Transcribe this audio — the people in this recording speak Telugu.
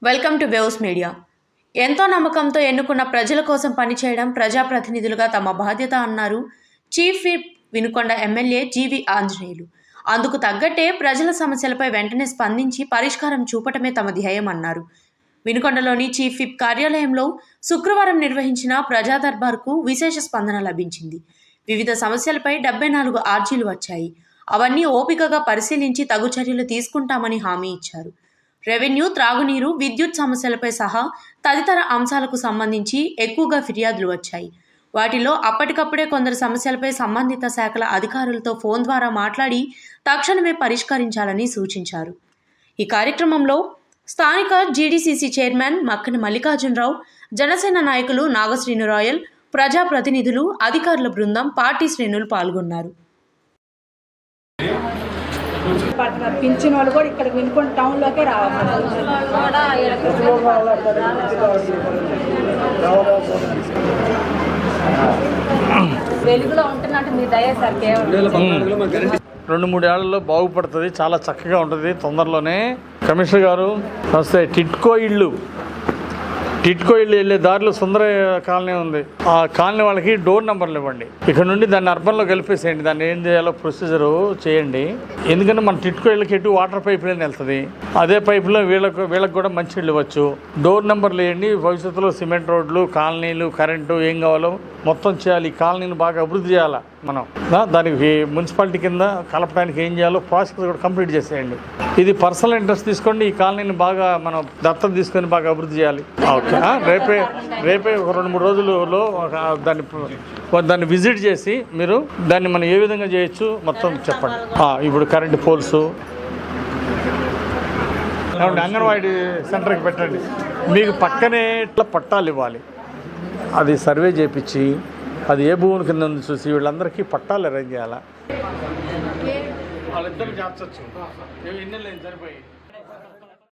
Welcome to waves media. ఎంతో నమ్మకంతో ఎన్నుకున్న ప్రజల కోసం పనిచేయడం ప్రజాప్రతినిధులుగా తమ బాధ్యత అన్నారు చీఫ్ విప్ వినుకొండ ఎమ్మెల్యే జీవి ఆంజనేయులు. అందుకు తగ్గట్టే ప్రజల సమస్యలపై వెంటనే స్పందించి పరిష్కారం చూపటమే తమ ధ్యేయం అన్నారు. వినుకొండలోని చీఫ్ విప్ కార్యాలయంలో శుక్రవారం నిర్వహించిన ప్రజా దర్బార్కు విశేష స్పందన లభించింది. వివిధ సమస్యలపై 74 ఆర్జీలు వచ్చాయి. అవన్నీ ఓపికగా పరిశీలించి తగు చర్యలు తీసుకుంటామని హామీ ఇచ్చారు. రెవెన్యూ, త్రాగునీరు, విద్యుత్ సమస్యలపై సహా తదితర అంశాలకు సంబంధించి ఎక్కువగా ఫిర్యాదులు వచ్చాయి. వాటిలో అప్పటికప్పుడే కొందరు సమస్యలపై సంబంధిత శాఖల అధికారులతో ఫోన్ ద్వారా మాట్లాడి తక్షణమే పరిష్కరించాలని సూచించారు. ఈ కార్యక్రమంలో స్థానిక జీడీసీసీ చైర్మన్ మక్కన మల్లికార్జునరావు, జనసేన నాయకులు నాగశ్రీను రాయల్, ప్రజాప్రతినిధులు, అధికారుల బృందం, పార్టీ శ్రేణులు పాల్గొన్నారు. పింఛన్ వాళ్ళు కూడా ఇక్కడ వినుకొండ టౌన్లోకే రావాలి. వెలుగులో ఉంటున్నట్టు మీ దయ సార్. కేవలం 2-3 ఏళ్లలో బాగుపడుతుంది, చాలా చక్కగా ఉంటుంది. తొందరలోనే కమిషనర్ గారు వస్తే టిట్కో ఇళ్ళు వెళ్ళే దారిలో సుందర కాలనీ ఉంది. ఆ కాలనీ వాళ్ళకి డోర్ నెంబర్లు ఇవ్వండి. ఇక్కడ నుండి దాన్ని అర్బన్లో కలిపేసేయండి. దాన్ని ఏం చేయాలో ప్రొసీజరు చేయండి. ఎందుకంటే మన టిట్కో ఇళ్ళకి ఎటు వాటర్ పైప్ లైన్ వెళ్తుంది. అదే పైపులో వీళ్ళకి కూడా మంచి ఇళ్ళు ఇవ్వచ్చు. డోర్ నెంబర్లు వేయండి. భవిష్యత్తులో సిమెంట్ రోడ్లు, కాలనీలు, కరెంటు ఏం కావాలో మొత్తం చేయాలి. ఈ కాలనీని బాగా అభివృద్ధి చేయాలి. మనం దానికి మున్సిపాలిటీ కింద కలపడానికి ఏం చేయాలో ప్రాసెస్ కూడా కంప్లీట్ చేసేయండి. ఇది పర్సనల్ ఇంట్రెస్ట్ తీసుకోండి. ఈ కాలనీని బాగా మనం దత్తత తీసుకొని బాగా అభివృద్ధి చేయాలి. ఓకే, రేపే ఒక 2-3 రోజులలో దాన్ని విజిట్ చేసి మీరు దాన్ని మనం ఏ విధంగా చేయొచ్చు మొత్తం చెప్పండి. ఇప్పుడు కరెంటు పోల్స్ అంగన్వాడీ సెంటర్కి పెట్టండి. మీకు పక్కనే ఇట్లా పట్టాలు ఇవ్వాలి. అది సర్వే చేయించి అది ఏ భూముల కింద చూసి వీళ్ళందరికీ పట్టాలు అరేంజ్ చేయాలా. వాళ్ళిద్దరు చేర్చచ్చు. ఎన్ని సరిపోయి